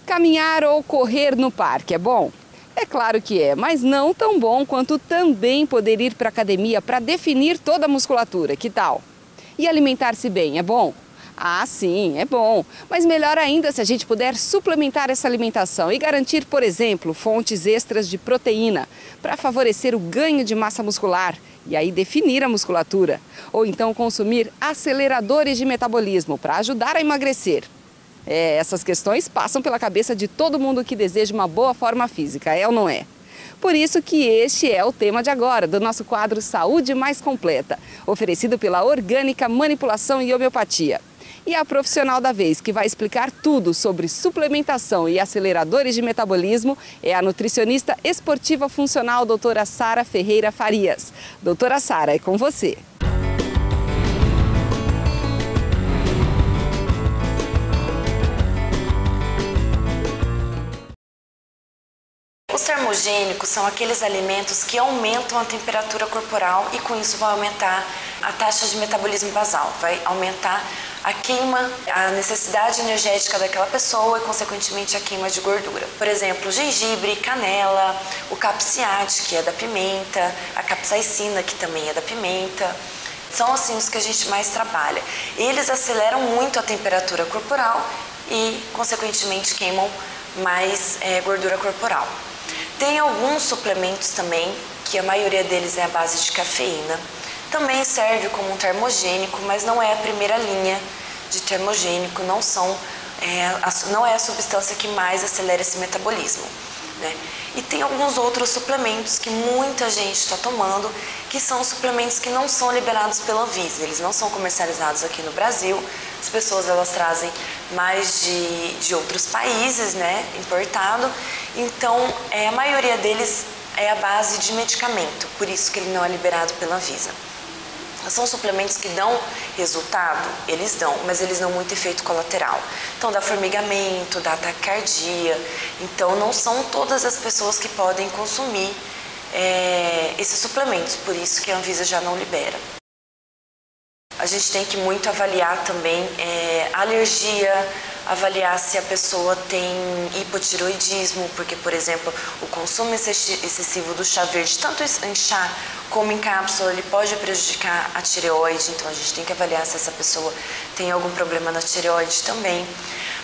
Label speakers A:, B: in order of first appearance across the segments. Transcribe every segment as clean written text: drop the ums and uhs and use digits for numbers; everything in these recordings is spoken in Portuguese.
A: Caminhar ou correr no parque é bom? É claro que é, mas não tão bom quanto também poder ir para a academia para definir toda a musculatura. Que tal? E alimentar-se bem é bom? Ah, sim, é bom. Mas melhor ainda se a gente puder suplementar essa alimentação e garantir, por exemplo, fontes extras de proteína para favorecer o ganho de massa muscular e aí definir a musculatura. Ou então consumir aceleradores de metabolismo para ajudar a emagrecer. Essas questões passam pela cabeça de todo mundo que deseja uma boa forma física, é ou não é? Por isso que este é o tema de agora, do nosso quadro Saúde Mais Completa, oferecido pela Orgânica Manipulação e Homeopatia. E a profissional da vez que vai explicar tudo sobre suplementação e aceleradores de metabolismo é a nutricionista esportiva funcional doutora Sara Ferreira Farias. Doutora Sara, é com você.
B: Os termogênicos são aqueles alimentos que aumentam a temperatura corporal e com isso vai aumentar a taxa de metabolismo basal, vai aumentar a queima, a necessidade energética daquela pessoa e consequentemente a queima de gordura. Por exemplo, gengibre, canela, o capsiate, que é da pimenta, a capsaicina, que também é da pimenta. São assim os que a gente mais trabalha. Eles aceleram muito a temperatura corporal e consequentemente queimam mais gordura corporal. Tem alguns suplementos também, que a maioria deles é à base de cafeína. Também serve como um termogênico, mas não é a primeira linha de termogênico, não é a substância que mais acelera esse metabolismo, né? E tem alguns outros suplementos que muita gente está tomando, que são suplementos que não são liberados pela Anvisa, eles não são comercializados aqui no Brasil. As pessoas elas trazem mais de outros países, né, importado. Então, a maioria deles é a base de medicamento, por isso que ele não é liberado pela Anvisa. São suplementos que dão resultado? Eles dão, mas eles dão muito efeito colateral. Então, dá formigamento, dá taquicardia. Então, não são todas as pessoas que podem consumir esses suplementos, por isso que a Anvisa já não libera. A gente tem que muito avaliar também alergia, avaliar se a pessoa tem hipotireoidismo, porque, por exemplo, o consumo excessivo do chá verde, tanto em chá como em cápsula, ele pode prejudicar a tireoide, então a gente tem que avaliar se essa pessoa tem algum problema na tireoide também.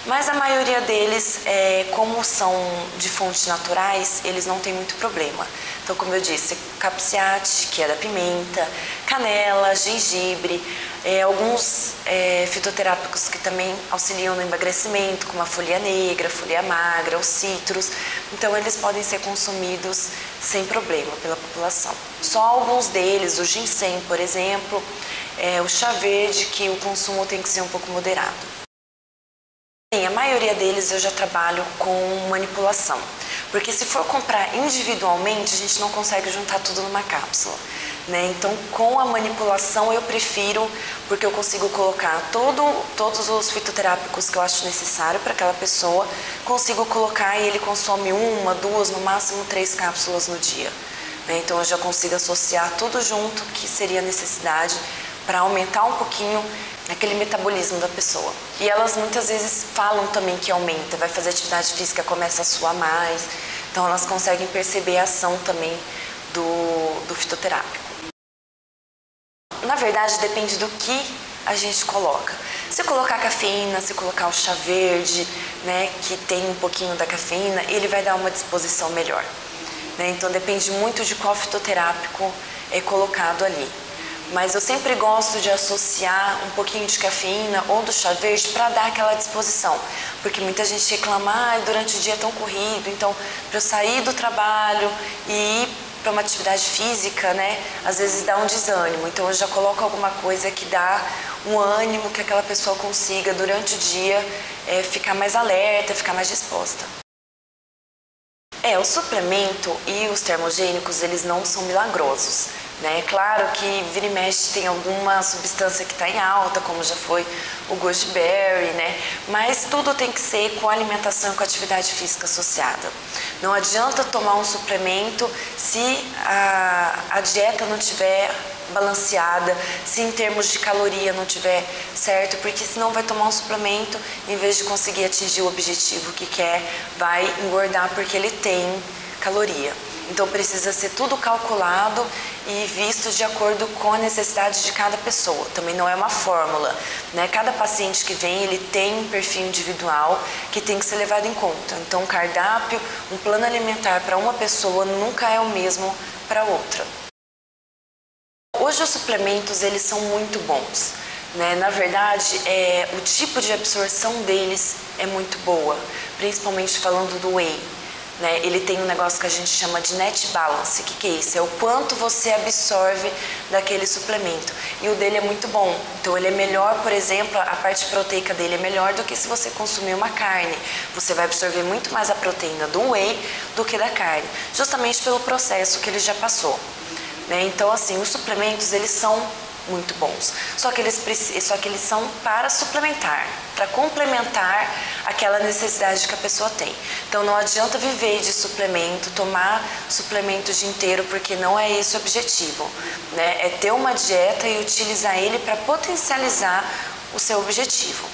B: Mas a maioria deles, como são de fontes naturais, eles não têm muito problema. Então, como eu disse, capsiate, que é da pimenta, canela, gengibre, alguns fitoterápicos que também auxiliam no emagrecimento, como a folha negra, a folha magra, os citros. Então, eles podem ser consumidos sem problema pela população. Só alguns deles, o ginseng, por exemplo, o chá verde, que o consumo tem que ser um pouco moderado. Sim, a maioria deles eu já trabalho com manipulação, porque se for comprar individualmente, a gente não consegue juntar tudo numa cápsula, né? Então, com a manipulação eu prefiro, porque eu consigo colocar todos os fitoterápicos que eu acho necessário para aquela pessoa, consigo colocar e ele consome 1, 2, no máximo 3 cápsulas no dia, né? Então, eu já consigo associar tudo junto que seria necessidade para aumentar um pouquinho aquele metabolismo da pessoa. E elas muitas vezes falam também que aumenta, vai fazer atividade física, começa a suar mais, então elas conseguem perceber a ação também do fitoterápico. Na verdade, depende do que a gente coloca. Se colocar cafeína, se colocar o chá verde, né, que tem um pouquinho da cafeína, ele vai dar uma disposição melhor, né? Então depende muito de qual fitoterápico é colocado ali. Mas eu sempre gosto de associar um pouquinho de cafeína ou do chá verde para dar aquela disposição. Porque muita gente reclama, durante o dia é tão corrido, então para eu sair do trabalho e ir para uma atividade física, né, às vezes dá um desânimo. Então eu já coloco alguma coisa que dá um ânimo, que aquela pessoa consiga durante o dia ficar mais alerta, ficar mais disposta. O suplemento e os termogênicos, eles não são milagrosos, né? Claro que vira e mexe tem alguma substância que está em alta, como já foi o goji berry, né? Mas tudo tem que ser com alimentação e com atividade física associada. Não adianta tomar um suplemento se a dieta não estiver balanceada, se em termos de caloria não tiver certo, porque senão vai tomar um suplemento, em vez de conseguir atingir o objetivo que quer, vai engordar porque ele tem caloria. Então precisa ser tudo calculado e visto de acordo com a necessidade de cada pessoa. Também não é uma fórmula, né? Cada paciente que vem, ele tem um perfil individual que tem que ser levado em conta. Então um cardápio, um plano alimentar para uma pessoa nunca é o mesmo para outra. Hoje os suplementos, eles são muito bons, né? Na verdade, o tipo de absorção deles é muito boa, principalmente falando do whey. Né? Ele tem um negócio que a gente chama de net balance. O que é isso? É o quanto você absorve daquele suplemento. E o dele é muito bom. Então ele é melhor, por exemplo, a parte proteica dele é melhor do que se você consumir uma carne. Você vai absorver muito mais a proteína do whey do que da carne, justamente pelo processo que ele já passou. Né? Então, assim, os suplementos, eles são muito bons. Só que eles são para suplementar, para complementar aquela necessidade que a pessoa tem. Então não adianta viver de suplemento, tomar suplemento o dia inteiro, porque não é esse o objetivo, né? É ter uma dieta e utilizar ele para potencializar o seu objetivo.